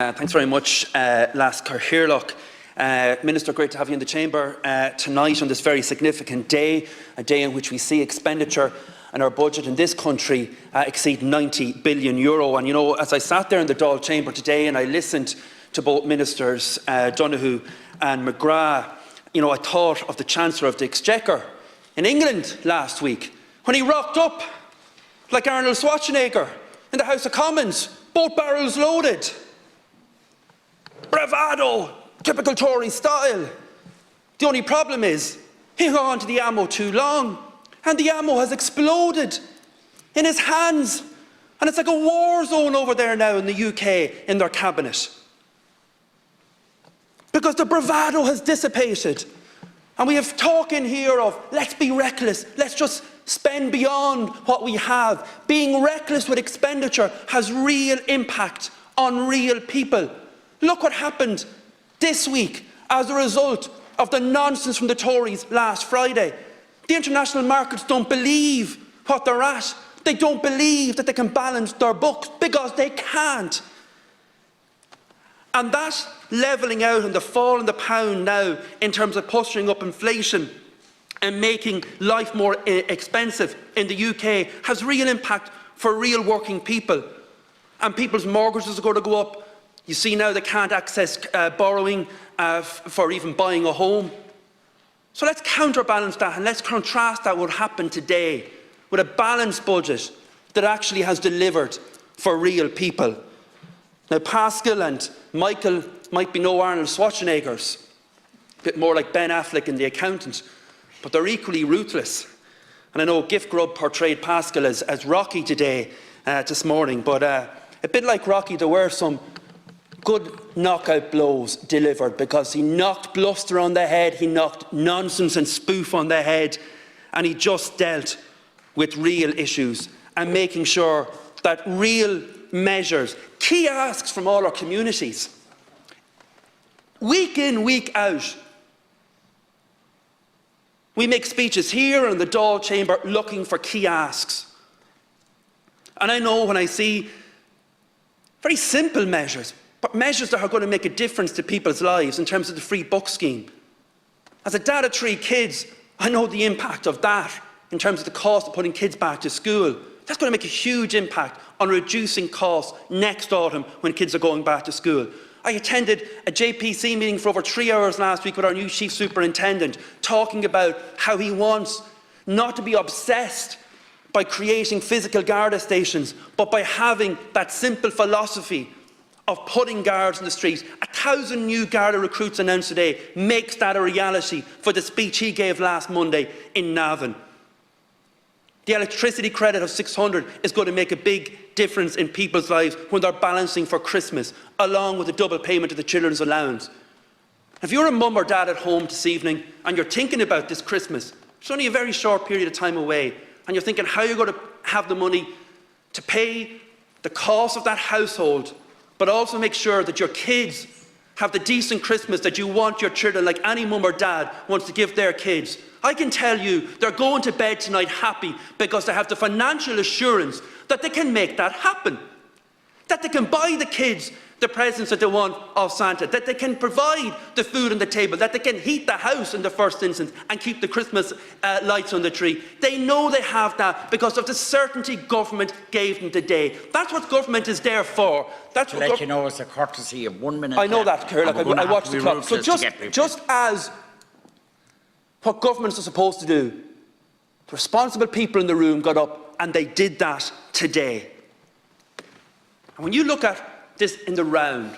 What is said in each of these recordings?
Thanks very much, Las Carhirloch. Minister, great to have you in the chamber tonight on this very significant day, a day in which we see expenditure and our budget in this country exceed €90 billion. And you know, as I sat there in the Dáil chamber today and I listened to both Ministers Donoghue and McGrath, you know, I thought of the Chancellor of the Exchequer in England last week when he rocked up like Arnold Schwarzenegger in the House of Commons, both barrels loaded. Bravado, typical Tory style. The only problem is he hung on to the ammo too long and the ammo has exploded in his hands, and it's like a war zone over there now in the UK in their cabinet because the bravado has dissipated. And we have talk in here of let's be reckless, let's just spend beyond what we have. Being reckless with expenditure has real impact on real people. Look what happened this week as a result of the nonsense from the Tories last Friday. The international markets don't believe what they're at. They don't believe that they can balance their books because they can't. And that levelling out and the fall in the pound now in terms of pushing up inflation and making life more expensive in the UK has real impact for real working people. And people's mortgages are going to go up. You see now they can't access borrowing for even buying a home. So let's counterbalance that and let's contrast that with what happened today with a balanced budget that actually has delivered for real people. Now Pascal and Michael might be no Arnold Schwarzeneggers, a bit more like Ben Affleck in The Accountant, but they're equally ruthless. And I know Gift Grub portrayed Pascal as Rocky today, this morning, but a bit like Rocky, there were some good knockout blows delivered because he knocked bluster on the head, he knocked nonsense and spoof on the head, and he just dealt with real issues and making sure that real measures, key asks from all our communities, week in, week out. We make speeches here in the Dáil chamber looking for key asks. And I know when I see very simple measures, but measures that are going to make a difference to people's lives in terms of the free book scheme. As a dad of 3 kids, I know the impact of that in terms of the cost of putting kids back to school. That's going to make a huge impact on reducing costs next autumn when kids are going back to school. I attended a JPC meeting for over 3 hours last week with our new Chief Superintendent, talking about how he wants not to be obsessed by creating physical Garda stations, but by having that simple philosophy of putting guards in the streets. 1,000 new Garda recruits announced today makes that a reality for the speech he gave last Monday in Navan. The electricity credit of €600 is going to make a big difference in people's lives when they're balancing for Christmas, along with the double payment of the children's allowance. If you're a mum or dad at home this evening and you're thinking about this Christmas, it's only a very short period of time away, and you're thinking how you're going to have the money to pay the cost of that household, but also make sure that your kids have the decent Christmas that you want your children, like any mum or dad wants to give their kids. I can tell you they're going to bed tonight happy because they have the financial assurance that they can make that happen. That they can buy the kids the presents that they want of Santa, that they can provide the food on the table, that they can heat the house in the first instance and keep the Christmas lights on the tree. They know they have that because of the certainty government gave them today. That's what government is there for. That's what let you know it's a courtesy of 1 minute. I know that, Kerr. I watched the clock. So just as what governments are supposed to do, the responsible people in the room got up and they did that today. And when you look at this in the round,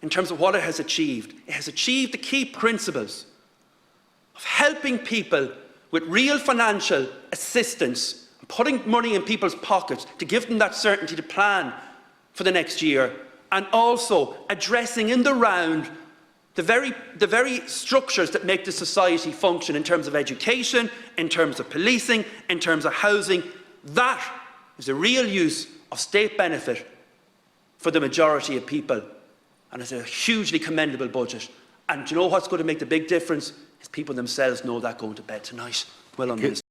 in terms of what it has achieved the key principles of helping people with real financial assistance, putting money in people's pockets to give them that certainty to plan for the next year, and also addressing in the round the very structures that make the society function in terms of education, in terms of policing, in terms of housing. That is a real use of state benefit for the majority of people, and it's a hugely commendable budget. And do you know what's going to make the big difference? Is people themselves know that going to bed tonight. Well done, Minister.